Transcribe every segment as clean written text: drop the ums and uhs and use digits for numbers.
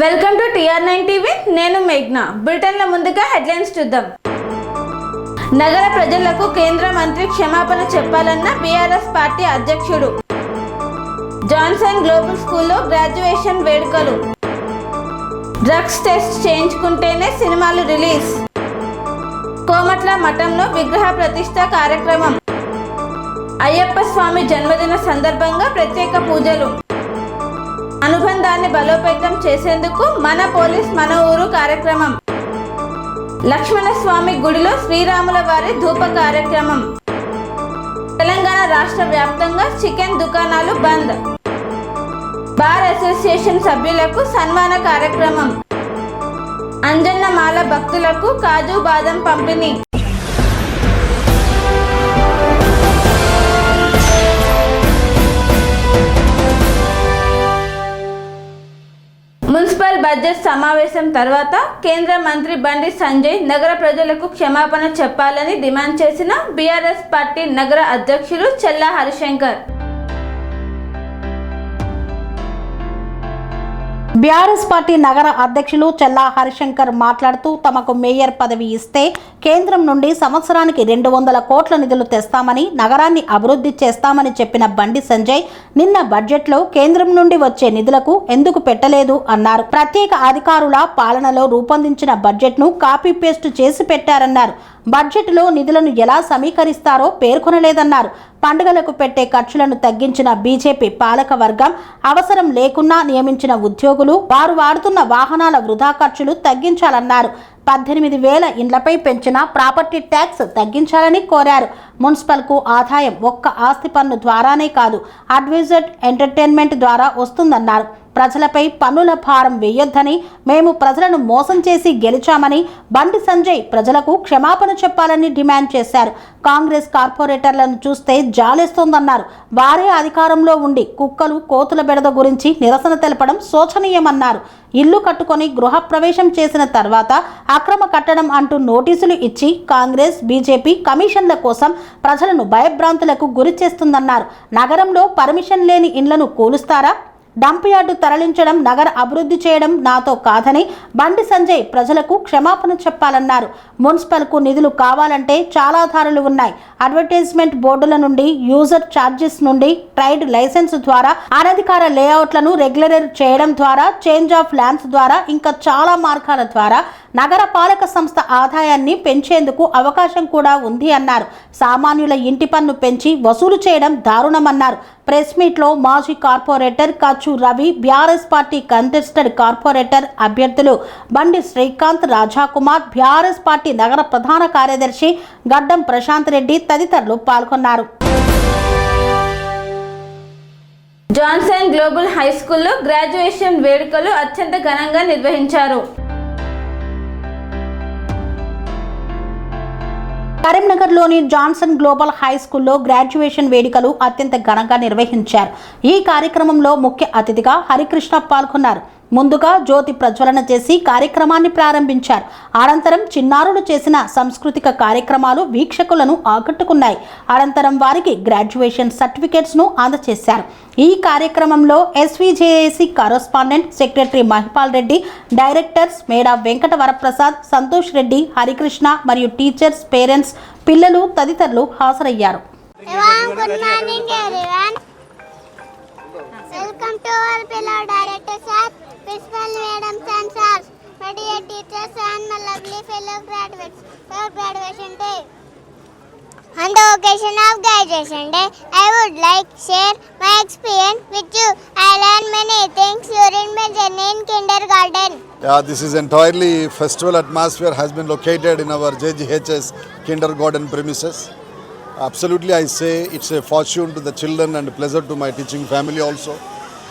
Welcome to TR9 TV. నేను మేఘ్నా. బులెటిన్ల ముందుగా headlines చూద్దాం. నగర ప్రజలకు కేంద్ర మంత్రి క్షమాపణ చెప్పాలన్న బీఆర్ఎస్ పార్టీ అధ్యక్షుడు. జాన్సన్ గ్లోబల్ స్కూల్లో గ్రాడ్యుయేషన్ వేడుకలు. డ్రగ్స్ టెస్ట్ చేయించుకుంటేనే సినిమాలు రిలీజ్. కోమట్ల మఠంలో విగ్రహ ప్రతిష్ఠ కార్యక్రమం. అయ్యప్ప స్వామి జన్మదిన సందర్భంగా ప్రత్యేక పూజలు. అనుబంధాన్ని బలోపేతం చేసేందుకు మన పోలీస్ మన ఊరు కార్యక్రమం. లక్ష్మణ స్వామి గుడిలో శ్రీరాముల వారి ధూప కార్యక్రమం. తెలంగాణ రాష్ట్ర వ్యాప్తంగా చికెన్ దుకాణాలు బంద్. బార్ అసోసియేషన్ సభ్యులకు సన్మాన కార్యక్రమం. అంజన్నమాల భక్తులకు కాజు బాదం పంపిణీ. మున్సిపల్ బడ్జెట్ సమావేశం తర్వాత కేంద్ర మంత్రి బండి సంజయ్ నగర ప్రజలకు క్షమాపణ చెప్పాలని డిమాండ్ చేసిన బీఆర్ఎస్ పార్టీ నగర అధ్యక్షులు చెల్లా హరిశంకర్. బీఆర్ఎస్ పార్టీ నగర అధ్యక్షులు చెల్లా హరిశంకర్ మాట్లాడుతూ తమకు మేయర్ పదవి ఇస్తే కేంద్రం నుండి సంవత్సరానికి 200 కోట్ల నిధులు తెస్తామని నగరాన్ని అభివృద్ధి చేస్తామని చెప్పిన బండి సంజయ్ నిన్న బడ్జెట్లో కేంద్రం నుండి వచ్చే నిధులకు ఎందుకు పెట్టలేదు అన్నారు. ప్రత్యేక అధికారుల పాలనలో రూపొందించిన బడ్జెట్ను కాపీ పేస్ట్ చేసి పెట్టారన్నారు. బడ్జెట్లో నిధులను ఎలా సమీకరిస్తారో పేర్కొనలేదన్నారు. పండుగలకు పెట్టే ఖర్చులను తగ్గించిన బీజేపీ పాలక వర్గం అవసరం లేకున్నా నియమించిన ఉద్యోగులు వారు వాడుతున్న వాహనాల వృధా ఖర్చులు తగ్గించాలన్నారు. 18,000 ఇండ్లపై పెంచిన ప్రాపర్టీ ట్యాక్స్ తగ్గించాలని కోరారు. మున్సిపల్కు ఆదాయం ఒక్క ఆస్తి పన్ను ద్వారానే కాదు అడ్వైజర్డ్ ఎంటర్టైన్మెంట్ ద్వారా వస్తుందన్నారు. ప్రజలపై పన్నుల భారం వేయొద్దని మేము ప్రజలను మోసం చేసి గెలిచామని బండి సంజయ్ ప్రజలకు క్షమాపణ చెప్పాలని డిమాండ్ చేశారు. కాంగ్రెస్ కార్పొరేటర్లను చూస్తే జాలేస్తోందన్నారు. వారే అధికారంలో ఉండి కుక్కలు కోతుల బెడద గురించి నిరసన తెలపడం శోచనీయమన్నారు. ఇల్లు కట్టుకొని గృహప్రవేశం చేసిన తర్వాత అక్రమ కట్టడం అంటూ నోటీసులు ఇచ్చి కాంగ్రెస్ బీజేపీ కమిషన్ల కోసం ప్రజలను భయభ్రాంతులకు గురి చేస్తుందన్నారు. నగరంలో పర్మిషన్ లేని ఇండ్లను కూలుస్తారా? డంప్ యార్డు తరలించడం నగర అభివృద్ధి చేయడం నాతో కాదని బండి సంజయ్ ప్రజలకు క్షమాపణ చెప్పాలన్నారు. మున్సిపల్కు నిధులు కావాలంటే చాలా దారులు ఉన్నాయి. అడ్వర్టైజ్మెంట్ బోర్డుల నుండి యూజర్ ఛార్జెస్ నుండి ట్రైడ్ లైసెన్స్ ద్వారా అనధికార లేఅవుట్లను రెగ్యులర్ చేయడం ద్వారా చేంజ్ ఆఫ్ ల్యాండ్స్ ద్వారా ఇంకా చాలా మార్గాల ద్వారా నగర పాలక సంస్థ ఆదాయాన్ని పెంచేందుకు అవకాశం కూడా ఉంది అన్నారు. సామాన్యుల ఇంటి పన్ను పెంచి వసూలు చేయడం దారుణమన్నారు. ప్రెస్ మీట్లో మాజీ corporator Kachchu Ravi, BRS party contested corporator అభ్యర్థులు బండి శ్రీకాంత్, రాజాకుమార్, బీఆర్ఎస్ పార్టీ నగర ప్రధాన కార్యదర్శి గడ్డం ప్రశాంత్ రెడ్డి తదితరులు పాల్గొన్నారు. జాన్సన్ గ్లోబల్ హై స్కూల్లో గ్రాడ్యుయేషన్ వేడుకలు అత్యంత ఘనంగా నిర్వహించారు. కరీంనగర్లోని జాన్సన్ గ్లోబల్ హై స్కూల్లో గ్రాడ్యుయేషన్ వేడుకలు అత్యంత ఘనంగా నిర్వహించారు. ఈ కార్యక్రమంలో ముఖ్య అతిథిగా హరికృష్ణ పాల్గొన్నారు. ముందుగా జ్యోతి ప్రజ్వలన చేసి కార్యక్రమాన్ని ప్రారంభించారు. అనంతరం చిన్నారులు చేసిన సాంస్కృతిక కార్యక్రమాలు వీక్షకులను ఆకట్టుకున్నాయి. అనంతరం వారికి గ్రాడ్యుయేషన్ సర్టిఫికేట్స్ను అందజేశారు. ఈ కార్యక్రమంలో SVJAC correspondent secretary Mahipal Reddy, directors Meda Venkata Varaprasad, Santosh Reddy, Harikrishna మరియు టీచర్స్, పేరెంట్స్, పిల్లలు తదితరులు హాజరయ్యారు. Welcome to all fellow directors, sir, principal madams and sirs, my dear teachers and my lovely fellow graduates. For graduation day, on the occasion of graduation day, I would like to share my experience with you. I learned many things during my journey in kindergarten. Yeah, this is entirely festival atmosphere has been located in our JGHS kindergarten premises. Absolutely, I say it's a fortune to the children and a pleasure to my teaching family also.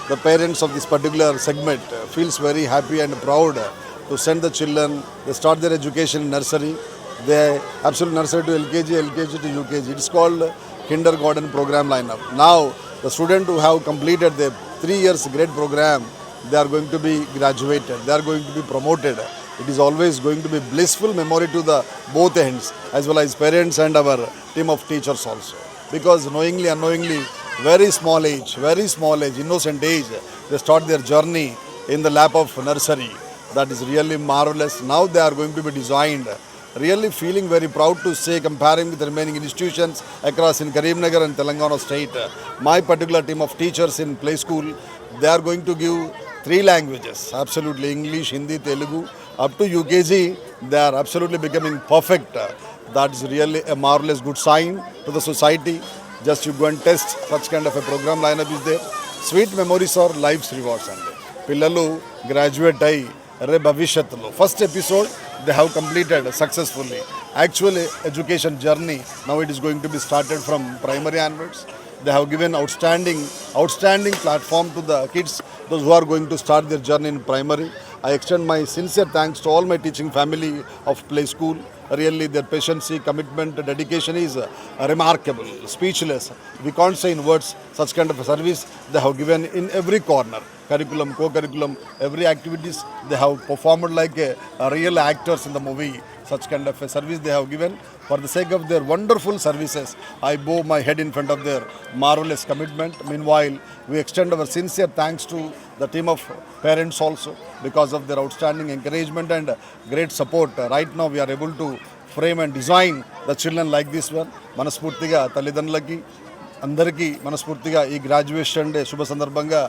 The parents of this particular segment feels very happy and proud to send the children. They start their education in nursery. They absolute nursery to LKG, LKG to UKG. It's called kindergarten program lineup. Now, the students who have completed their 3 years grade program, they are going to be graduated. They are going to be promoted. It is always going to be blissful memory to the both ends, as well as parents and our team of teachers also. Because knowingly, unknowingly, very small age, innocent age, they start their journey in the lap of nursery. That is really marvelous. Now they are going to be designed. Really feeling very proud to say, comparing with the remaining institutions across in Karimnagar and Telangana state, my particular team of teachers in play school, they are going to give 3 languages, absolutely English, Hindi, Telugu. Up to UKG, they are absolutely becoming perfect. That is really a marvelous good sign to the society. Just you go and test such kind of a program lineup is there. Sweet memories or life's rewards and పిల్లలు graduate అయ్యి రే భవిష్యత్తులో first episode they have completed successfully. Actual education journey, now it is going to be started from primary onwards. They have given outstanding platform to the kids, those who are going to start their journey in primary. I extend my sincere thanks to all my teaching family of play school. Really their patience, commitment, dedication is remarkable, speechless. We can't say in words such kind of a service they have given in every corner. Curriculum, co-curriculum, every activities they have performed like a real actors in the movie. Such kind of a service they have given. For the sake of their wonderful services, I bow my head in front of their marvelous commitment. Meanwhile, we extend our sincere thanks to the team of parents also because of their outstanding encouragement and great support. Right now we are able to frame and design the children like this one. మనస్ఫూర్తిగా తల్లిదండ్రులకి అందరికీ మనస్ఫూర్తిగా ఈ graduation day శుభ సందర్భంగా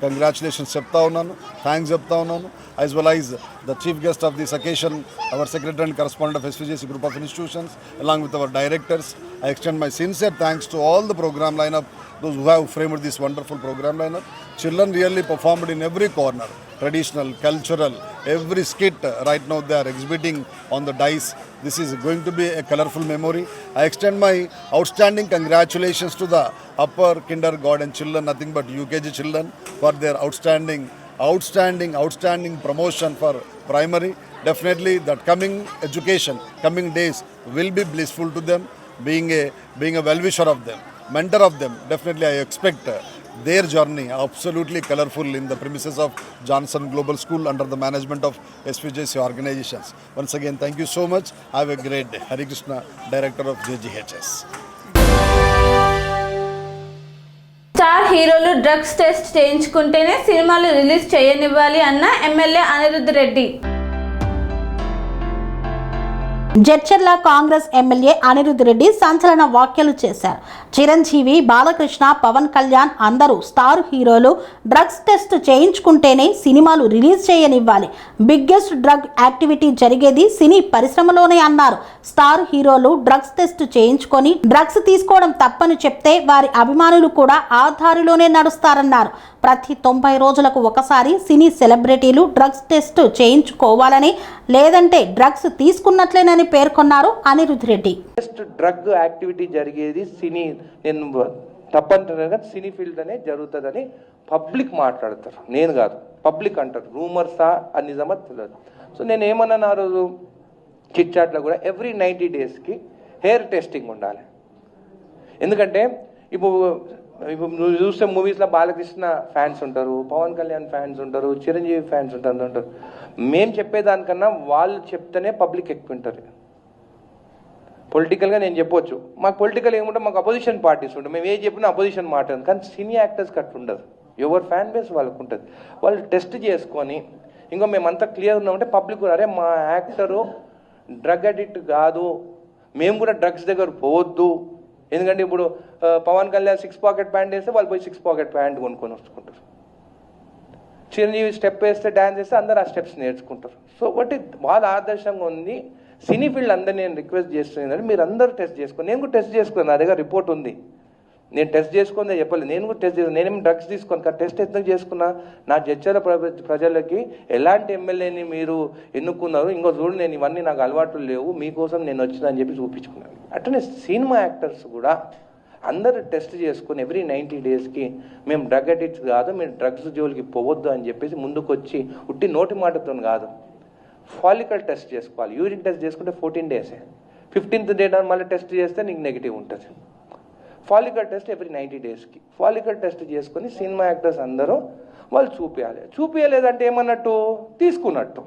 congratulations చెప్తా ఉన్నాను, thanks చెప్తా ఉన్నాను. as well as the chief guest of this occasion, our secretary and correspondent of SVJC group of institutions, along with our directors. I extend my sincere thanks to all the program lineup, those who have framed this wonderful program lineup. Children really performed in every corner, traditional, cultural, every skit. Right now they are exhibiting on the dice. This is going to be a colorful memory. I extend my outstanding congratulations to the upper kindergarten children, nothing but UKG children, for their outstanding promotion for primary. Definitely that coming education, coming days will be blissful to them. Being a well-wisher of them, mentor of them, definitely I expect their journey absolutely colorful in the premises of Johnson Global School under the management of SVJC organizations. Once again, thank you so much. Have a great day. Hari Krishna, Director of JGHS. Star హీరోలు drugs test చేయించుకుంటేనే సినిమాలు release చేయనివ్వాలి అన్న MLA Anirudh Reddy. Jadcherla Congress MLA Anirudh Reddy సంచలన వ్యాఖ్యలు చేశారు. చిరంజీవి, బాలకృష్ణ, పవన్ కళ్యాణ్ అందరూ star హీరోలు drugs test చేయించుకుంటేనే సినిమాలు release చేయనివ్వాలి. Biggest drug activity జరిగేది సినీ పరిశ్రమలోనే అన్నారు. స్టార్ హీరోలు డ్రగ్స్ టెస్ట్ చేయించుకొని డ్రగ్స్ తీసుకోవడం తప్పని చెప్తే వారి అభిమానులు కూడా ఆ దారిలోనే నడుస్తారన్నారు. ప్రతి 90 రోజులకు ఒకసారి సినీ సెలబ్రిటీలు డ్రగ్స్ టెస్ట్ చేయించుకోవాలని, లేదంటే డ్రగ్స్ తీసుకున్నట్లేనని పేర్కొన్నారు అనిరుద్ధ్ రెడ్డి. డ్రగ్ యాక్టివిటీ జరిగేది సినీ, నేను తప్పంటున్నా సినీ ఫీల్డ్ అనే జరుగుతుందని పబ్లిక్ మాట్లాడతారు, నేను కాదు, పబ్లిక్ అంటారు. రూమర్సా అది నిజమా తెలియదు. సో నేను ఏమన్నాను ఆ రోజు చిట్చాట్లో కూడా, ఎవ్రీ 90 డేస్కి హెయిర్ టెస్టింగ్ ఉండాలి. ఎందుకంటే ఇప్పుడు నువ్వు చూస్తే మూవీస్లో బాలకృష్ణ ఫ్యాన్స్ ఉంటారు, పవన్ కళ్యాణ్ ఫ్యాన్స్ ఉంటారు, చిరంజీవి ఫ్యాన్స్ ఉంటారు. మేము చెప్పేదానికన్నా వాళ్ళు చెప్తేనే పబ్లిక్ ఎక్కువ ఉంటారు. పొలిటికల్గా నేను చెప్పొచ్చు, మాకు పొలిటికల్ ఏముంటే మాకు అపోజిషన్ పార్టీస్ ఉంటాయి, మేము ఏం చెప్పినా అపోజిషన్ మాట. కానీ సినీ యాక్టర్స్కి అట్లా ఉండదు, ఎవరు ఫ్యాన్ బేస్ వాళ్ళకు ఉంటుంది. వాళ్ళు టెస్ట్ చేసుకొని ఇంకో మేమంతా క్లియర్ ఉన్నామంటే పబ్లిక్ అరే మా యాక్టరు డ్రగ్ అడిక్ట్ కాదు, మేము కూడా డ్రగ్స్ దగ్గర పోవద్దు. ఎందుకంటే ఇప్పుడు పవన్ కళ్యాణ్ 6 పాకెట్ ప్యాంట్ వేస్తే వాళ్ళు పోయి 6 పాకెట్ ప్యాంట్ కొనుక్కొని వచ్చుకుంటారు. చిరంజీవి స్టెప్ వేస్తే డ్యాన్స్ వేస్తే అందరు ఆ స్టెప్స్ నేర్చుకుంటారు. సో ఒకటి వాళ్ళ ఆదర్శంగా ఉంది. సినీ ఫీల్డ్ అందరు నేను రిక్వెస్ట్ చేస్తున్నాను, మీరు అందరూ టెస్ట్ చేసుకోండి. నేను కూడా టెస్ట్ చేసుకున్నాను, నా దగ్గర రిపోర్ట్ ఉంది. నేను టెస్ట్ చేసుకుందే చెప్పలేదు, నేను కూడా టెస్ట్ చేసుకున్నాను. నేనేమి డ్రగ్స్ తీసుకోను, కానీ టెస్ట్ ఎందుకు చేసుకున్నా, నా జడ్చర్ల ప్రజలకి ఎలాంటి ఎమ్మెల్యేని మీరు ఎన్నుకున్నారు, ఇంకో చూడు నేను ఇవన్నీ నాకు అలవాట్లు లేవు, మీకోసం నేను వచ్చినా అని చెప్పి చూపించుకున్నాను. అట్లనే సినిమా యాక్టర్స్ కూడా అందరూ టెస్ట్ చేసుకుని ఎవ్రీ 90 డేస్కి మేము డ్రగ్ అడిక్ట్స్ కాదు, మీరు డ్రగ్స్ జోలికి పోవద్దు అని చెప్పేసి ముందుకు వచ్చి ఉట్టి నోటి మాటతో కాదు, ఫాలికల్ టెస్ట్ చేసుకోవాలి. యూరిన్ టెస్ట్ చేసుకుంటే 14 డేసే, 15th డే మళ్ళీ టెస్ట్ చేస్తే నీకు నెగిటివ్ ఉంటుంది. ఫాలికల్ టెస్ట్ ఎవ్రీ 90 డేస్కి ఫాలికల్ టెస్ట్ చేసుకొని సినిమా యాక్టర్స్ అందరూ వాళ్ళు చూపించలేదంటే ఏమన్నట్టు, తీసుకున్నట్టు.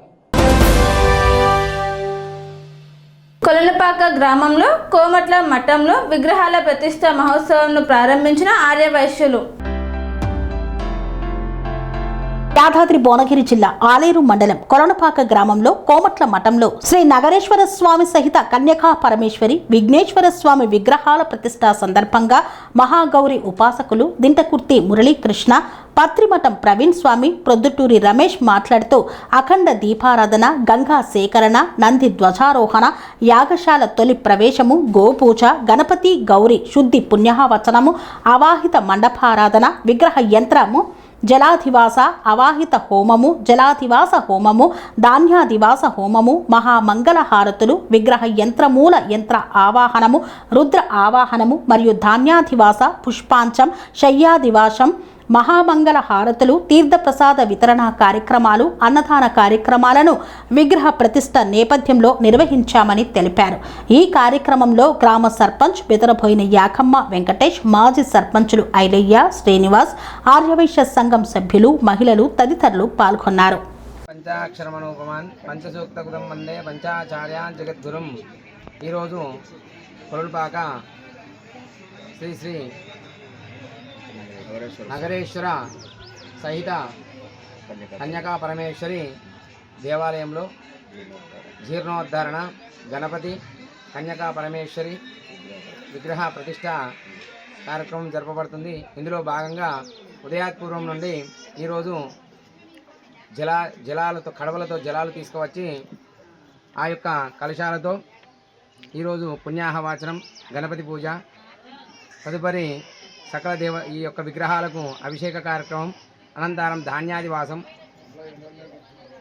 కొలనుపాక గ్రామంలో కోమట్ల మఠంలో విగ్రహాల ప్రతిష్ఠ మహోత్సవంను ప్రారంభించిన ఆర్యవైశ్యులు. యాదాద్రి భువనగిరి జిల్లా ఆలేరు మండలం కొలనుపాక గ్రామంలో కోమట్ల మఠంలో శ్రీ నగరేశ్వర స్వామి సహిత కన్యకా పరమేశ్వరి విఘ్నేశ్వర స్వామి విగ్రహాల ప్రతిష్ఠా సందర్భంగా మహాగౌరి ఉపాసకులు దింటకుర్తి మురళీకృష్ణ, పత్రిమఠం ప్రవీణ్ స్వామి, ప్రొద్దుటూరి రమేష్ మాట్లాడుతూ అఖండ దీపారాధన, గంగా సేకరణ, నంది ధ్వజారోహణ, యాగశాల తొలి ప్రవేశము, గోపూజ, గణపతి గౌరి శుద్ధి పుణ్యాహవచనము, అవాహిత మండపారాధన, విగ్రహ యంత్రము, జలాధివాస అవాహిత హోమము, జలాధివాస హోమము, ధాన్యాధివాస హోమము, మహామంగళ హారతులు, విగ్రహ యంత్రమూల యంత్ర ఆవాహనము, రుద్ర ఆవాహనము మరియు ధాన్యాధివాస పుష్పాంచం, శయ్యాదివాసం, మహామంగళ హారతులు, తీర్థప్రసాద వితరణ కార్యక్రమాలు, అన్నదాన కార్యక్రమాలను విగ్రహ ప్రతిష్ఠ నేపథ్యంలో నిర్వహించామని తెలిపారు. ఈ కార్యక్రమంలో గ్రామ సర్పంచ్ బెదరబోయిన యాకమ్మ వెంకటేష్, మాజీ సర్పంచులు ఐలయ్య, శ్రీనివాస్, ఆర్యవైశ్య సంఘం సభ్యులు, మహిళలు తదితరులు పాల్గొన్నారు. పంచాక్షరమనోపమాన్ పంచసూక్తకృతం వందే పంచాచార్యాన్ జగద్గురుం. ఈరోజు కొలనుపాక శ్రీ శ్రీ నగరేశ్వర సహిత కన్యకా పరమేశ్వరి దేవాలయంలో జీర్ణోద్ధరణ, గణపతి, కన్యకా పరమేశ్వరి విగ్రహ ప్రతిష్ట కార్యక్రమం జరపబడుతుంది. ఇందులో భాగంగా ఉదయాత్పూర్వం నుండి ఈరోజు జలాలతో కడవలతో జలాలు తీసుకువచ్చి ఆ యొక్క కలశాలతో ఈరోజు పుణ్యాహవాచనం, గణపతి పూజ, తదుపరి సకల ఈ యొక్క విగ్రహాలకు అభిషేక కార్యక్రమం, అనంతరం ధాన్యాదివాసం,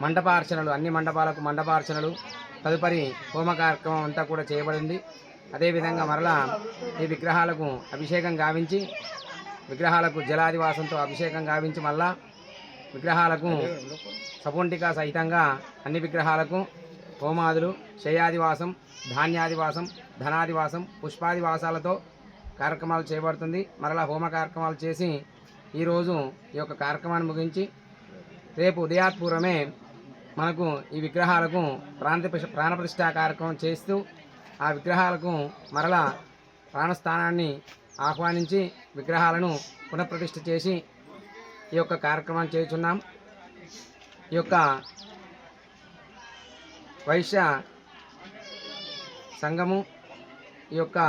మండపార్చనలు, అన్ని మండపాలకు మండపార్చనలు, తదుపరి హోమ కార్యక్రమం అంతా కూడా చేయబడింది. అదేవిధంగా మరలా ఈ విగ్రహాలకు అభిషేకం గావించి, విగ్రహాలకు జలాదివాసంతో అభిషేకం గావించి, మళ్ళా విగ్రహాలకు సపుంటిక సహితంగా అన్ని విగ్రహాలకు హోమాదులు, శయ్యాదివాసం, ధాన్యాదివాసం, ధనాదివాసం, పుష్పాదివాసాలతో కార్యక్రమాలు చేయబడుతుంది. మరలా హోమ కార్యక్రమాలు చేసి ఈరోజు ఈ యొక్క కార్యక్రమాన్ని ముగించి రేపు ఉదయాత్పూర్వమే మనకు ఈ విగ్రహాలకు ప్రాణప్రతిష్ఠా కార్యక్రమం చేస్తూ ఆ విగ్రహాలకు మరలా ప్రాణస్థానాన్ని ఆహ్వానించి విగ్రహాలను పునఃప్రతిష్ఠ చేసి ఈ యొక్క కార్యక్రమాన్ని చేస్తున్నాం. ఈ యొక్క వైశ్య సంఘము ఈ యొక్క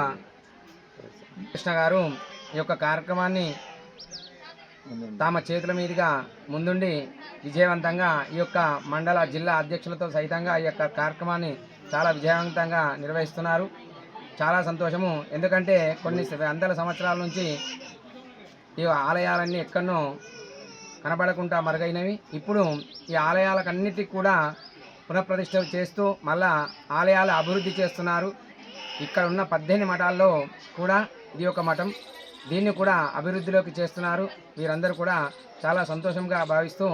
కృష్ణ గారు ఈ యొక్క కార్యక్రమాన్ని తమ చేతుల మీదుగా ముందుండి విజయవంతంగా ఈ యొక్క మండల జిల్లా అధ్యక్షులతో సహితంగా ఈ యొక్క కార్యక్రమాన్ని చాలా విజయవంతంగా నిర్వహిస్తున్నారు. చాలా సంతోషము. ఎందుకంటే కొన్ని వందల సంవత్సరాల నుంచి ఈ ఆలయాలన్నీ ఎక్కడనో కనబడకుండా మరుగైనవి. ఇప్పుడు ఈ ఆలయాలకన్నిటికీ కూడా పునఃప్రతిష్ఠ చేస్తూ మళ్ళా ఆలయాలు అభివృద్ధి చేస్తున్నారు. ఇక్కడ ఉన్న 18 మఠాల్లో కూడా ఇది ఒక మఠం, దీన్ని కూడా అభివృద్ధిలోకి చేస్తున్నారు. వీరందరూ కూడా చాలా సంతోషంగా భావిస్తూ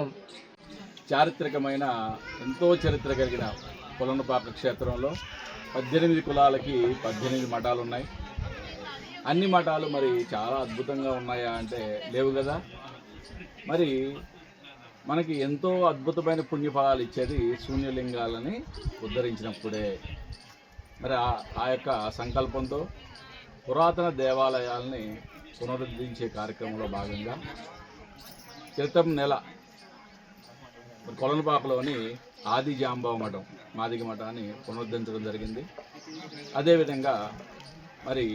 చారిత్రకమైన ఎంతో చరిత్ర కలిగిన కొలనుపాక క్షేత్రంలో 18 కులాలకి 18 మఠాలు ఉన్నాయి. అన్ని మఠాలు మరి చాలా అద్భుతంగా ఉన్నాయా అంటే లేవు కదా. మరి మనకి ఎంతో అద్భుతమైన పుణ్యఫలాలు ఇచ్చేది శూన్యలింగాలని ఉద్ధరించినప్పుడే. మరి ఆ యొక్క సంకల్పంతో పురాతన దేవాలయాల్ని పునరుద్ధరించే కార్యక్రమంలో భాగంగా క్రితం నెల కొలనుపాకలోని ఆది జాంబవ మఠం, మాదిగ మఠాన్ని పునరుద్ధరించడం జరిగింది. అదేవిధంగా మరి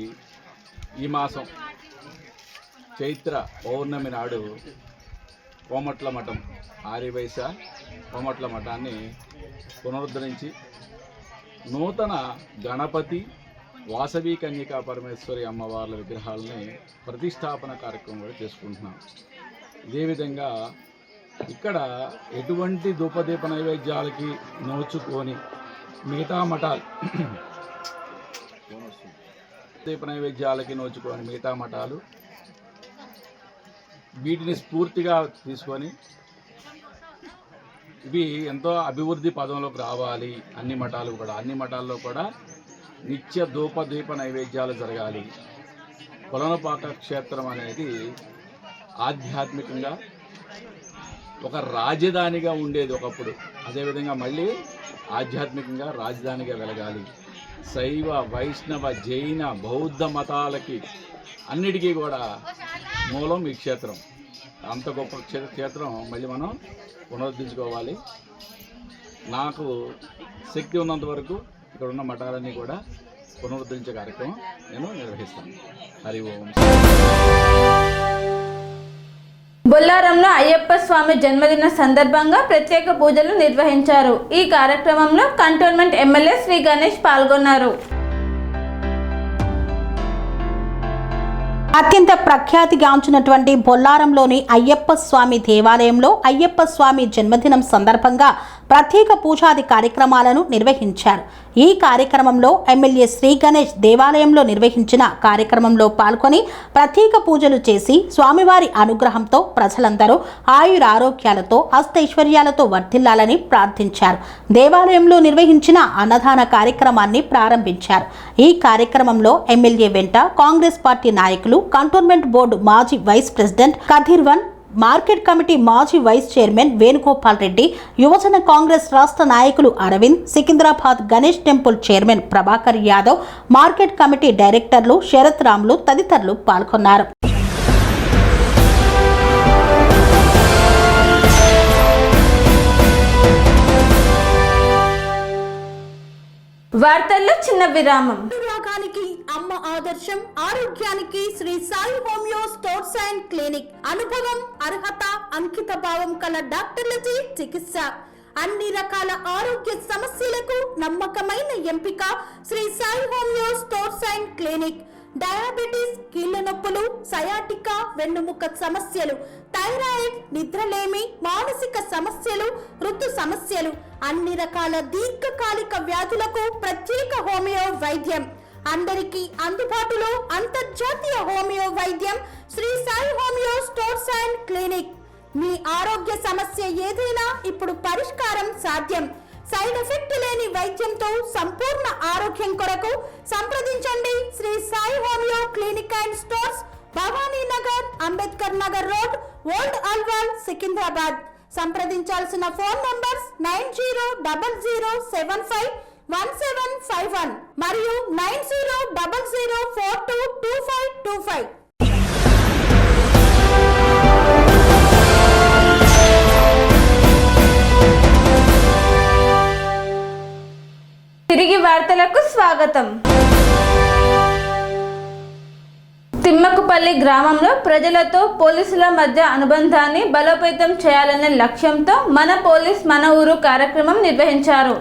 ఈ మాసం చైత్ర పౌర్ణమి నాడు కోమట్ల మఠం, ఆర్యవైశ్య కోమట్ల మఠాన్ని పునరుద్ధరించి నూతన గణపతి, వాసవి కన్యకా పరమేశ్వరి అమ్మవార్ల విగ్రహాలని ప్రతిష్టాపన కార్యక్రమం కూడా చేసుకుంటున్నాం. ఇదే విధంగా ఇక్కడ ఎటువంటి ధూపదీప నైవేద్యాలకి నోచుకొని మిగతా మఠాలు దీప నైవేద్యాలకి నోచుకొని మిగతా మఠాలు వీటిని స్ఫూర్తిగా తీసుకొని ఇవి ఎంతో అభివృద్ధి పదంలోకి రావాలి. అన్ని మఠాల్లో కూడా నిత్య ధూపదీప నైవేద్యాలు జరగాలి. కొలనుపాక క్షేత్రం అనేది ఆధ్యాత్మికంగా ఒక రాజధానిగా ఉండేది ఒకప్పుడు. అదేవిధంగా మళ్ళీ ఆధ్యాత్మికంగా రాజధానిగా వెలగాలి. శైవ, వైష్ణవ, జైన, బౌద్ధ మతాలకి అన్నిటికీ కూడా మూలం ఈ క్షేత్రం. అంత గొప్ప క్షేత్రం మళ్ళీ మనం పునరుద్ధరించుకోవాలి. నాకు శక్తి ఉన్నంత వరకు ఇక్కడ ఉన్న మఠాలన్నీ కూడా పునరుద్ధరించే కార్యక్రమం నేను నిర్వహిస్తాను. హరి ఓం. బొల్లారంలో అయ్యప్ప స్వామి జన్మదిన సందర్భంగా ప్రత్యేక పూజలు నిర్వహించారు. ఈ కార్యక్రమంలో కంటోన్మెంట్ ఎమ్మెల్యే శ్రీ గణేష్ పాల్గొన్నారు. అత్యంత ప్రఖ్యాతిగాంచినటువంటి బొల్లారంలోని అయ్యప్ప స్వామి దేవాలయంలో అయ్యప్ప స్వామి జన్మదినం సందర్భంగా ప్రత్యేక పూజాది కార్యక్రమాలను నిర్వహించారు. ఈ కార్యక్రమంలో ఎమ్మెల్యే శ్రీ గణేష్ దేవాలయంలో నిర్వహించిన కార్యక్రమంలో పాల్గొని ప్రత్యేక పూజలు చేసి స్వామివారి అనుగ్రహంతో ప్రజలందరూ ఆయురారోగ్యాలతో అష్టైశ్వర్యాలతో వర్ధిల్లాలని ప్రార్థించారు. దేవాలయంలో నిర్వహించిన అన్నదాన కార్యక్రమాన్ని ప్రారంభించారు. ఈ కార్యక్రమంలో ఎమ్మెల్యే వెంట కాంగ్రెస్ పార్టీ నాయకులు, కంటోన్మెంట్ బోర్డు మాజీ vice president Kathirvan, market committee మాజీ వైస్ చైర్మన్ వేణుగోపాల్ రెడ్డి, యువజన కాంగ్రెస్ రాష్ట్ర నాయకులు Aravind, Secunderabad Ganesh temple chairman Prabhakar Yadav, market committee డైరెక్టర్లు శరత్ రాములు తదితరులు పాల్గొన్నారు. వార్తల్లో చిన్న విరామం. రోగానికి అమ్మ ఆదర్శం, ఆరోగ్యానికి Shri Sai homeo stores and clinic. అనుభవం, అర్హత, అంకిత భావం కల డాక్టర్లచే చికిత్స. అన్ని రకాల ఆరోగ్య సమస్యలకు నమ్మకమైన ఎంపిక Shri Sai homeo stores and clinic. Diabetes, కీళ్ల నొప్పులు, సయాటికా, వెన్నుముక్క సమస్యలు, థైరాయిడ్, నిద్రలేమి, మానసిక సమస్యలు, ఋతు సమస్యలు, అన్ని రకాల దీర్ఘకాలిక వ్యాధులకు ప్రత్యేక హోమియో వైద్యం. అందరికీ అందుబాటులో అంతర్జాతీయ హోమియో వైద్యం Sri Sai homeo stores and clinic. మీ ఆరోగ్య సమస్య ఏదైనా ఇప్పుడు పరిష్కారం సాధ్యం. సైడ్ ఎఫెక్ట్ లేని వైద్యంతో సంపూర్ణ ఆరోగ్యం కొరకు సంప్రదించండి Sri Sai homeo clinic and stores, Bhavani Nagar, Ambedkar Nagar road, old Alwal, Secunderabad. సంప్రదించాల్సిన ఫోన్ నంబర్స్ 9000751751 మరియు 9000422525. తిరిగి వార్తలకు స్వాగతం. తిమ్మకుపల్లి గ్రామంలో ప్రజలతో పోలీసుల మధ్య అనుబంధాన్ని బలోపేతం చేయాలనే లక్ష్యంతో మన పోలీస్ మన ఊరు కార్యక్రమం నిర్వహించారు.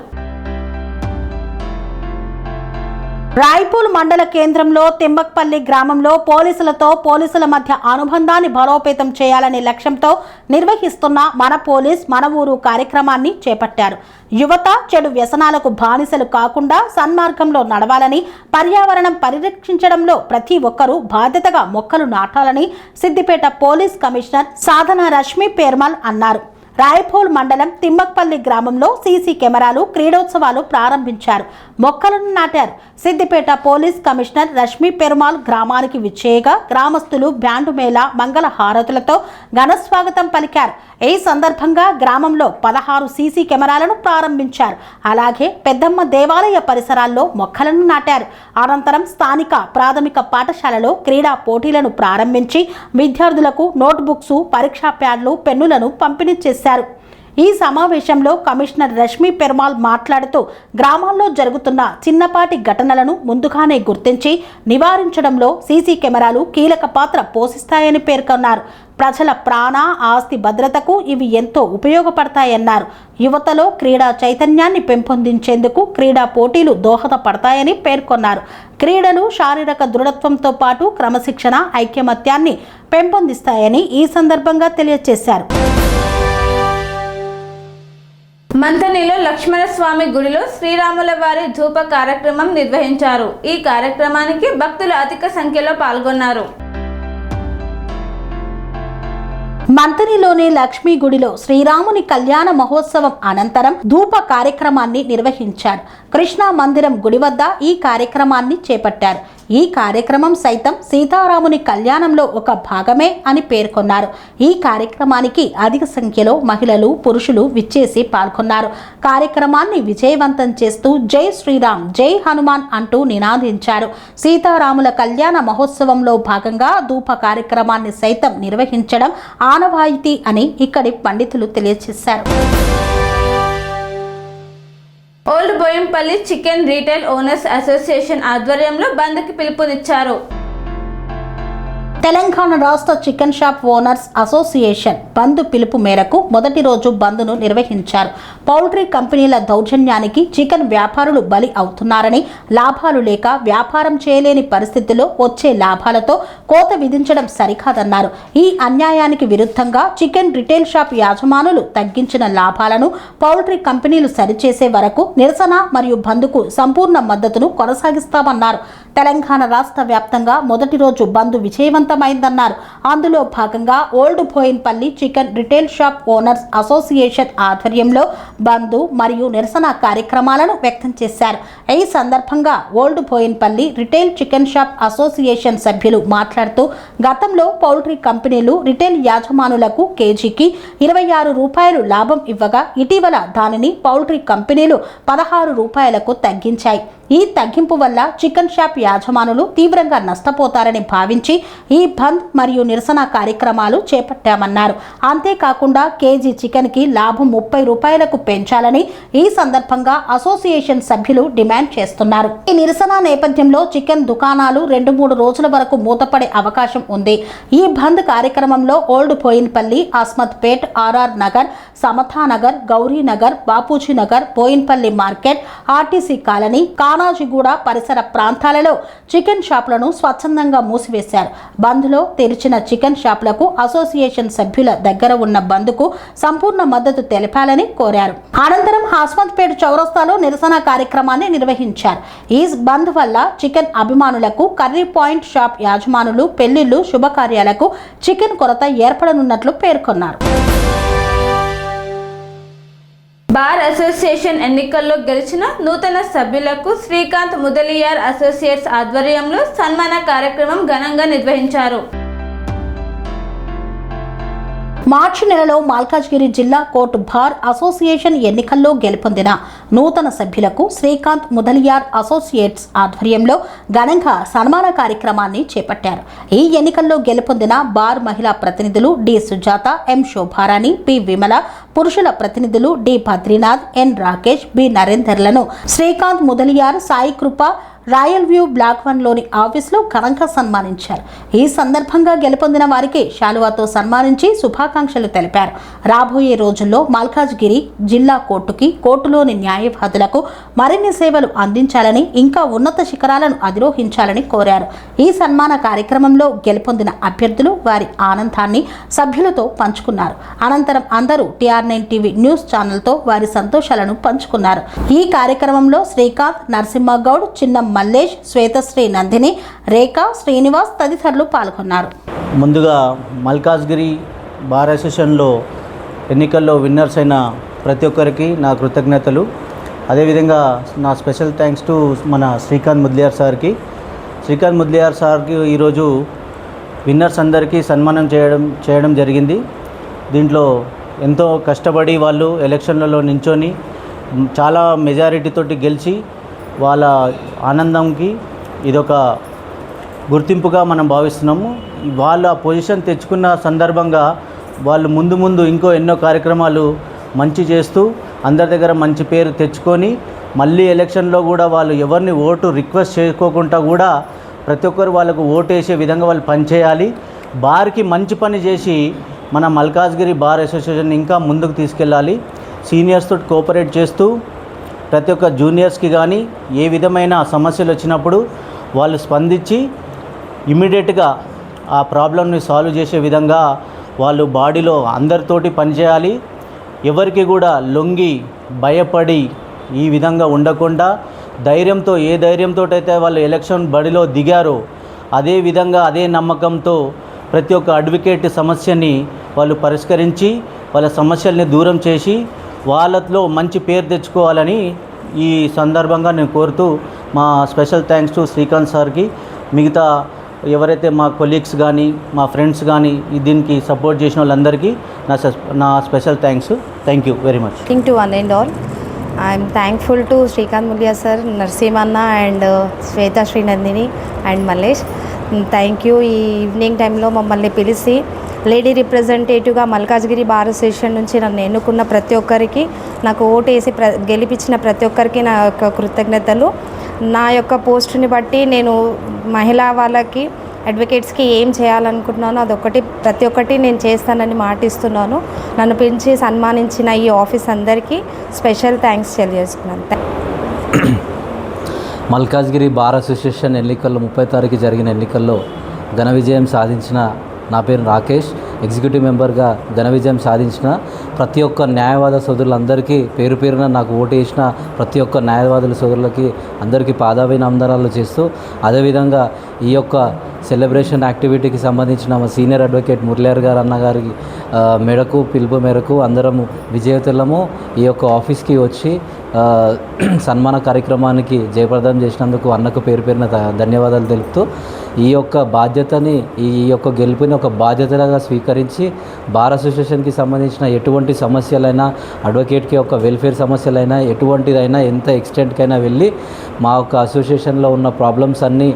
రాయపూల్ మండల కేంద్రంలో తిమ్మక్పల్లి గ్రామంలో పోలీసుల మధ్య అనుబంధాన్ని బలోపేతం చేయాలనే లక్ష్యంతో నిర్వహిస్తున్న మన పోలీస్ మన ఊరు కార్యక్రమాన్ని చేపట్టారు. యువత చెడు వ్యసనాలకు బానిసలు కాకుండా సన్మార్గంలో నడవాలని, పర్యావరణం పరిరక్షించడంలో ప్రతి ఒక్కరూ బాధ్యతగా మొక్కలు నాటాలని సిద్దిపేట పోలీస్ కమిషనర్ సాధన రష్మి పెర్మాల్ అన్నారు. రాయపూల్ మండలం తిమ్మక్పల్లి గ్రామంలో సీసీ కెమెరాలు, క్రీడోత్సవాలు ప్రారంభించారు. మొక్కలను నాటారు. సిద్దిపేట పోలీస్ కమిషనర్ రష్మి పెరుమాల్ గ్రామానికి విచ్చేయగా గ్రామస్తులు బ్యాండు మేళ, మంగళ హారతులతో ఘనస్వాగతం పలికారు. ఈ సందర్భంగా గ్రామంలో 16 సీసీ కెమెరాలను ప్రారంభించారు. అలాగే పెద్దమ్మ దేవాలయ పరిసరాల్లో మొక్కలను నాటారు. అనంతరం స్థానిక ప్రాథమిక పాఠశాలలో క్రీడా పోటీలను ప్రారంభించి విద్యార్థులకు నోట్బుక్స్, పరీక్షా ప్యాడ్లు, పెన్నులను పంపిణీ చేశారు. ఈ సమావేశంలో కమిషనర్ రష్మి పెర్మాల్ మాట్లాడుతూ గ్రామాల్లో జరుగుతున్న చిన్నపాటి ఘటనలను ముందుగానే గుర్తించి నివారించడంలో సీసీ కెమెరాలు కీలక పాత్ర పోషిస్తాయని పేర్కొన్నారు. ప్రజల ప్రాణ, ఆస్తి భద్రతకు ఇవి ఎంతో ఉపయోగపడతాయన్నారు. యువతలో క్రీడా చైతన్యాన్ని పెంపొందించేందుకు క్రీడా పోటీలు దోహదపడతాయని పేర్కొన్నారు. క్రీడలు శారీరక దృఢత్వంతో పాటు క్రమశిక్షణ, ఐకమత్యాన్ని పెంపొందిస్తాయని ఈ సందర్భంగా తెలియజేశారు. మంథనిలో లక్ష్మణస్వామి గుడిలో శ్రీరాముల వారి ధూప కార్యక్రమం నిర్వహించారు. ఈ కార్యక్రమానికి భక్తులు అధిక సంఖ్యలో పాల్గొన్నారు. మంథనిలోని లక్ష్మీ గుడిలో శ్రీరాముని కళ్యాణ మహోత్సవం అనంతరం ధూప కార్యక్రమాన్ని నిర్వహించారు. కృష్ణా మందిరం గుడి వద్ద ఈ కార్యక్రమాన్ని చేపట్టారు. ఈ కార్యక్రమం సైతం సీతారాముని కళ్యాణంలో ఒక భాగమే అని పేర్కొన్నారు. ఈ కార్యక్రమానికి అధిక సంఖ్యలో మహిళలు, పురుషులు విచ్చేసి పాల్గొన్నారు. కార్యక్రమాన్ని విజయవంతం చేస్తూ జై శ్రీరామ్, జై హనుమాన్ అంటూ నినాదించారు. సీతారాముల కళ్యాణ మహోత్సవంలో భాగంగా ధూప కార్యక్రమాన్ని సైతం నిర్వహించడం ఆనవాయితీ అని ఇక్కడి పండితులు తెలియజేశారు. Old Bowenpally chicken retail owners association ఆధ్వర్యంలో బంద్కి పిలుపునిచ్చారు. తెలంగాణ రాష్ట్ర చికెన్ షాప్ ఓనర్స్ అసోసియేషన్ బంద్ పిలుపు మేరకు మొదటి రోజు బంద్ను నిర్వహించారు. పౌల్ట్రీ కంపెనీల దౌర్జన్యానికి చికెన్ వ్యాపారులు బలి అవుతున్నారని, లాభాలు లేక వ్యాపారం చేయలేని పరిస్థితుల్లో వచ్చే లాభాలతో కోత విధించడం సరికాదన్నారు. ఈ అన్యాయానికి విరుద్ధంగా చికెన్ రిటైల్ షాప్ యాజమానులు తగ్గించిన లాభాలను పౌల్ట్రీ కంపెనీలు సరిచేసే వరకు నిరసన మరియు బంద్కు సంపూర్ణ మద్దతును కొనసాగిస్తామన్నారు. తెలంగాణ రాష్ట్ర వ్యాప్తంగా మొదటి రోజు బంద్ విజయవంతమైందన్నారు. అందులో భాగంగా old Bowenpally chicken retail shop owners association ఆధ్వర్యంలో బంద్ మరియు నిరసన కార్యక్రమాలను వ్యక్తం చేశారు. ఈ సందర్భంగా old Bowenpally retail chicken shop association సభ్యులు మాట్లాడుతూ గతంలో పౌల్ట్రీ కంపెనీలు రిటైల్ యాజమానులకు కేజీకి 26 రూపాయలు లాభం ఇవ్వగా ఇటీవల దానిని పౌల్ట్రీ కంపెనీలు 16 రూపాయలకు తగ్గించాయి. ఈ తగ్గింపు వల్ల చికెన్ షాప్ యాజమానులు తీవ్రంగా నష్టపోతారని భావించి ఈ బంద్ మరియు నిరసన కార్యక్రమాలు చేపట్టామన్నారు. అంతేకాకుండా కేజీ చికెన్కి లాభం 30 రూపాయలకు పెంచాలని ఈ సందర్భంగా అసోసియేషన్ సభ్యులు డిమాండ్ చేస్తున్నారు. ఈ నిరసన నేపథ్యంలో చికెన్ దుకాణాలు 2-3 రోజుల వరకు మూతపడే అవకాశం ఉంది. ఈ బంద్ కార్యక్రమంలో old Boinpally, Asmathpet, RR Nagar, Samatanagar, Gowrinagar, Bapuji Nagar, Boinpally market, RTC colony, Kanajiguda పరిసర ప్రాంతాలలో చికెన్ షాపులను స్వచ్ఛందంగా మూసివేశారు. బంద్లో తెరిచిన చికెన్ షాపులకు అసోసియేషన్ సభ్యుల దగ్గర ఉన్న బంద్కు సంపూర్ణ మద్దతు తెలపాలని కోరారు. అనంతరం హాస్మత్పేట చౌరస్తాలో నిరసన కార్యక్రమాన్ని నిర్వహించారు. ఈ బంద్ వల్ల చికెన్ అభిమానులకు, కర్రీ పాయింట్ షాప్ యాజమానులు, పెళ్లిళ్లు, శుభకార్యాలకు చికెన్ కొరత ఏర్పడనున్నట్లు పేర్కొన్నారు. బార్ అసోసియేషన్ ఎన్నికల్లో గెలిచిన నూతన సభ్యులకు శ్రీకాంత్ ముదలియార్ అసోసియేట్స్ ఆధ్వర్యంలో సన్మాన కార్యక్రమం ఘనంగా నిర్వహించారు. మార్చి నెలలో మల్కాజ్గిరి జిల్లా కోర్టు బార్ అసోసియేషన్ ఎన్నికల్లో గెలుపొందిన నూతన సభ్యులకు శ్రీకాంత్ ముదలియార్ అసోసియేట్స్ ఆధ్వర్యంలో ఘనంగా సన్మాన కార్యక్రమాన్ని చేపట్టారు. ఈ ఎన్నికల్లో గెలుపొందిన బార్ మహిళా ప్రతినిధులు డి సుజాత, ఎం శోభారాణి, పి విమల, పురుషుల ప్రతినిధులు డి బద్రీనాథ్, ఎన్ రాకేష్, బి నరేందర్లను శ్రీకాంత్ ముదలియార్, సాయి కృప రాయల్ వ్యూ బ్లాక్ 1లోని ఆఫీసులో ఘనంగా సన్మానించారు. ఈ సందర్భంగా గెలుపొందిన వారికి శాలువాతో సన్మానించి శుభాకాంక్షలు తెలిపారు. రాబోయే రోజుల్లో మల్కాజ్గిరి జిల్లా కోర్టులోని న్యాయవాదులకు మరిన్ని సేవలు అందించాలని, ఇంకా ఉన్నత శిఖరాలను అధిరోహించాలని కోరారు. ఈ సన్మాన కార్యక్రమంలో గెలుపొందిన అభ్యర్థులు వారి ఆనందాన్ని సభ్యులతో పంచుకున్నారు. అనంతరం అందరూ TR9 టీవీ న్యూస్ ఛానల్తో వారి సంతోషాలను పంచుకున్నారు. ఈ కార్యక్రమంలో శ్రీకాంత్, నరసింహగౌడ్, చిన్న మల్లేష్, శ్వేతశ్రీ నందిని, రేఖా, శ్రీనివాస్ తదితరులు పాల్గొన్నారు. ముందుగా మల్కాజ్గిరి బార్ అసోసియేషన్లో ఎన్నికల్లో విన్నర్స్ అయిన ప్రతి ఒక్కరికి నా కృతజ్ఞతలు. అదేవిధంగా నా స్పెషల్ థ్యాంక్స్ టు మన శ్రీకాంత్ ముదలియార్ సార్కి. శ్రీకాంత్ ముదలియార్ సార్కి ఈరోజు విన్నర్స్ అందరికీ సన్మానం చేయడం జరిగింది. దీంట్లో ఎంతో కష్టపడి వాళ్ళు ఎలక్షన్లలో నించొని చాలా మెజారిటీతోటి గెలిచి వాళ్ళ ఆనందంకి ఇదొక గుర్తింపుగా మనం భావిస్తున్నాము. వాళ్ళ పొజిషన్ తెచ్చుకున్న సందర్భంగా వాళ్ళు ముందు ఇంకో ఎన్నో కార్యక్రమాలు మంచి చేస్తూ అందరి దగ్గర మంచి పేరు తెచ్చుకొని మళ్ళీ ఎలక్షన్లో కూడా వాళ్ళు ఎవరిని ఓటు రిక్వెస్ట్ చేసుకోకుండా కూడా ప్రతి ఒక్కరు వాళ్ళకు ఓటు వేసే విధంగా వాళ్ళు పనిచేయాలి. బార్కి మంచి పని చేసి మన మల్కాజ్గిరి బార్ అసోసియేషన్ ఇంకా ముందుకు తీసుకెళ్ళాలి. సీనియర్స్తో కోఆపరేట్ చేస్తూ ప్రతి ఒక్క జూనియర్స్కి కానీ ఏ విధమైన సమస్యలు వచ్చినప్పుడు వాళ్ళు స్పందించి ఇమ్మీడియట్గా ఆ ప్రాబ్లమ్ని సాల్వ్ చేసే విధంగా వాళ్ళు బాడీలో అందరితోటి పనిచేయాలి. ఎవరికి కూడా లొంగి భయపడి ఈ విధంగా ఉండకుండా ధైర్యంతో, ఏ ధైర్యంతో అయితే వాళ్ళు ఎలక్షన్ బడిలో దిగారో అదే విధంగా అదే నమ్మకంతో ప్రతి ఒక్క అడ్వకేట్ సమస్యని వాళ్ళు పరిష్కరించి వాళ్ళ సమస్యల్ని దూరం చేసి వాళ్ళలో మంచి పేరు తెచ్చుకోవాలని ఈ సందర్భంగా నేను కోరుతూ మా స్పెషల్ థ్యాంక్స్ టు శ్రీకాంత్ సార్కి, మిగతా ఎవరైతే మా కొలీగ్స్ కానీ మా ఫ్రెండ్స్ కానీ దీనికి సపోర్ట్ చేసిన వాళ్ళందరికీ నా special thank you very much. To one and all, I am thankful to Srikanth Mulya sir, Narsimanna and Shweta Srinandini and Mallesh. Thank you. ఈ ఈవినింగ్ టైంలో మమ్మల్ని పిలిచి లేడీ రిప్రజెంటేటివ్గా మల్కాజ్గిరి బార్ అసోసియేషన్ నుంచి నన్ను ఎన్నుకున్న ప్రతి ఒక్కరికి, నాకు ఓటు వేసి గెలిపించిన ప్రతి ఒక్కరికి నా యొక్క కృతజ్ఞతలు. నా యొక్క పోస్టుని బట్టి నేను మహిళా వాళ్ళకి అడ్వకేట్స్కి ఏం చేయాలనుకుంటున్నానో అదొకటి ప్రతి ఒక్కటి నేను చేస్తానని మాటిస్తున్నాను. నన్ను పిలిచి సన్మానించిన ఈ ఆఫీస్ అందరికీ స్పెషల్ థ్యాంక్స్ తెలియజేసుకున్నాను. మల్కాజ్గిరి బార్ అసోసియేషన్ ఎన్నికల్లో 30 తారీఖు జరిగిన ఎన్నికల్లో ఘన విజయం సాధించిన నా పేరు రాకేష్. ఎగ్జిక్యూటివ్ మెంబర్గా ఘన విజయం సాధించిన ప్రతి ఒక్క న్యాయవాద సోదరులందరికీ పేరు పేరున నాకు ఓటు వేసిన ప్రతి ఒక్క న్యాయవాదుల సోదరులకి అందరికీ పాదాభినందనాలు చేస్తూ, అదేవిధంగా ఈ యొక్క సెలబ్రేషన్ యాక్టివిటీకి సంబంధించిన మా సీనియర్ అడ్వకేట్ మురళీధర్ గారు అన్నగారికి పిలుపు మేరకు అందరము విజేతలము ఈ యొక్క ఆఫీస్కి వచ్చి సన్మాన కార్యక్రమానికి జయప్రదం చేసినందుకు అన్నకు పేరు పేరున ధన్యవాదాలు తెలుపుతూ, ఈ యొక్క బాధ్యతని ఈ యొక్క గెలుపుని ఒక బాధ్యతగా స్వీకరించి బార్ అసోసియేషన్కి సంబంధించిన ఎటువంటి సమస్యలైనా, అడ్వకేట్కి ఒక వెల్ఫేర్ సమస్యలైనా, ఎటువంటిదైనా ఎంత ఎక్స్టెంట్కైనా వెళ్ళి మా యొక్క అసోసియేషన్లో ఉన్న ప్రాబ్లమ్స్ అన్నీ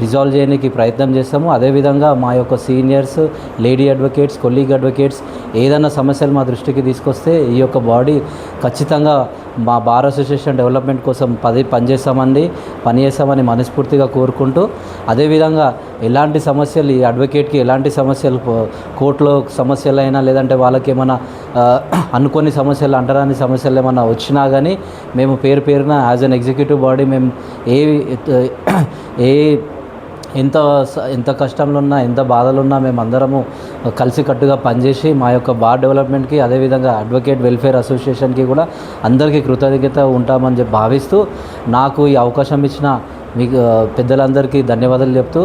రిజాల్వ్ చేయడానికి ప్రయత్నం చేస్తాము. అదేవిధంగా మా యొక్క seniors, lady advocates, colleague advocates ఏదైనా సమస్యలు మా దృష్టికి తీసుకొస్తే ఈ యొక్క బాడీ ఖచ్చితంగా మా బార్ అసోసియేషన్ డెవలప్మెంట్ కోసం పనిచేస్తామని మనస్ఫూర్తిగా కోరుకుంటూ, అదేవిధంగా ఎలాంటి సమస్యలు ఈ అడ్వకేట్కి ఎలాంటి సమస్యలు కోర్టులో సమస్యలైనా లేదంటే వాళ్ళకి ఏమైనా అనుకోని సమస్యలు, అంటరాని సమస్యలు ఏమైనా వచ్చినా కానీ మేము పేరు పేరున యాజ్ అన్ ఎగ్జిక్యూటివ్ బాడీ మేము ఎంత కష్టంలో ఉన్నా, ఎంత బాధలు ఉన్నా మేము అందరము కలిసికట్టుగా పనిచేసి మా యొక్క బార్ డెవలప్మెంట్కి, అదేవిధంగా అడ్వకేట్ వెల్ఫేర్ అసోసియేషన్కి కూడా అందరికీ కృతజ్ఞత ఉంటామని భావిస్తూ, నాకు ఈ అవకాశం ఇచ్చిన మీకు పెద్దలందరికీ ధన్యవాదాలు చెప్తూ,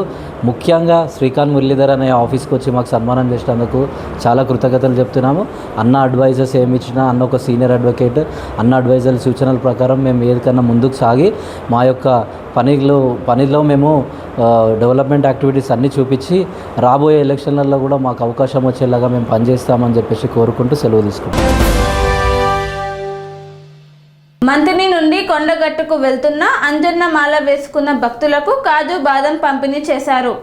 ముఖ్యంగా శ్రీకాంత్ మురళీధర్ అనే ఆఫీస్కి వచ్చి మాకు సన్మానం చేసినందుకు చాలా కృతజ్ఞతలు చెప్తున్నాము. అన్న అడ్వైజర్స్ ఏమి ఇచ్చినా, అన్న ఒక సీనియర్ అడ్వకేట్, అన్న అడ్వైజర్ల సూచనల ప్రకారం మేము ఏదికన్నా ముందుకు సాగి మా యొక్క పనిలో మేము డెవలప్మెంట్ యాక్టివిటీస్ అన్నీ చూపించి రాబోయే ఎలక్షన్లలో కూడా మాకు అవకాశం వచ్చేలాగా మేము పనిచేస్తామని చెప్పేసి కోరుకుంటూ సెలవు తీసుకుంటాం. మంతిని నుండి కొండగట్టుకు వెళ్తున్న అంజన్న మాల వేసుకున్న భక్తులకు కాజు బాదం పంపిణీ చేశారు.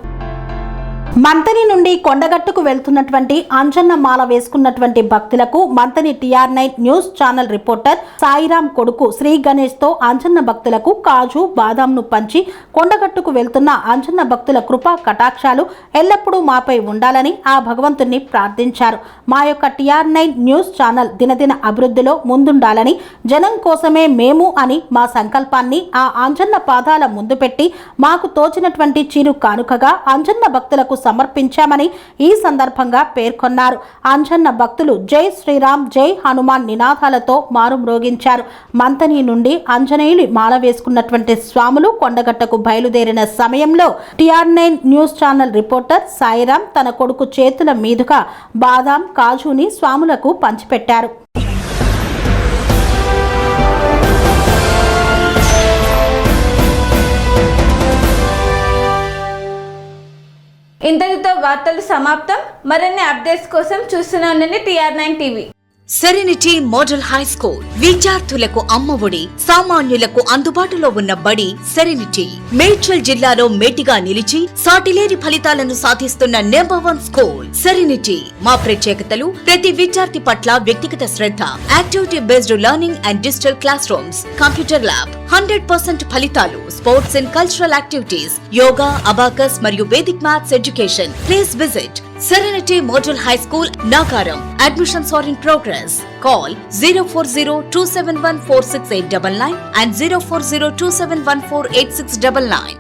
మంతని నుండి కొండగట్టుకు వెళ్తున్నటువంటి అంజన్న మాల వేసుకున్నటువంటి భక్తులకు Manthani TR9 news channel reporter Sairam కొడుకు శ్రీ గణేష్ తో అంజన్న భక్తులకు కాజు బాదాంను పంచి కొండగట్టుకు వెళ్తున్న అంజన్న భక్తుల కృపా కటాక్షాలు ఎల్లప్పుడూ మాపై ఉండాలని ఆ భగవంతుణ్ణి ప్రార్థించారు. మా యొక్క TR9 న్యూస్ ఛానల్ దినదిన అభివృద్ధిలో ముందుండాలని, జనం కోసమే మేము అని మా సంకల్పాన్ని ఆ అంజన్న పాదాల ముందు పెట్టి మాకు తోచినటువంటి చిరు కానుకగా అంజన్న భక్తులకు సమర్పించామని ఈ సందర్భంగా పేర్కొన్నారు. అంజన్న భక్తులు జై శ్రీరామ్, జై హనుమాన్ నినాదాలతో మారుమ్రోగించారు. మంతని నుండి ఆంజనేయులు మాల వేసుకున్నటువంటి స్వాములు కొండగట్టకు బయలుదేరిన సమయంలో TR9 news channel reporter Sairam తన కొడుకు చేతుల మీదుగా బాదాం, కాజుని స్వాములకు పంచిపెట్టారు. ఇంతటితో వార్తలు సమాప్తం. మరిన్ని అప్డేట్స్ కోసం చూస్తూనే ఉండండి TR9 TV. Serenity model high school విద్యార్థులకు అమ్మఒడి, సామాన్యులకు అందుబాటులో ఉన్న బడి సెరెనిటీ. మేడ్చల్ జిల్లాలో మేటిగా నిలిచి సాటిలేని ఫలితాలను సాధిస్తున్న #1 స్కూల్ సెరెనిటీ. మా ప్రత్యేకతలు ప్రతి విద్యార్థి పట్ల వ్యక్తిగత శ్రద్ధ, activity based learning and digital classrooms, computer lab, 100% ఫలితాలు, sports and cultural activities, yoga, abacus మరియు Vedic maths education. Please visit Serenity Model High School, Nagaram. Admissions are in progress. Call 040-271-46899 and 040-271-48699.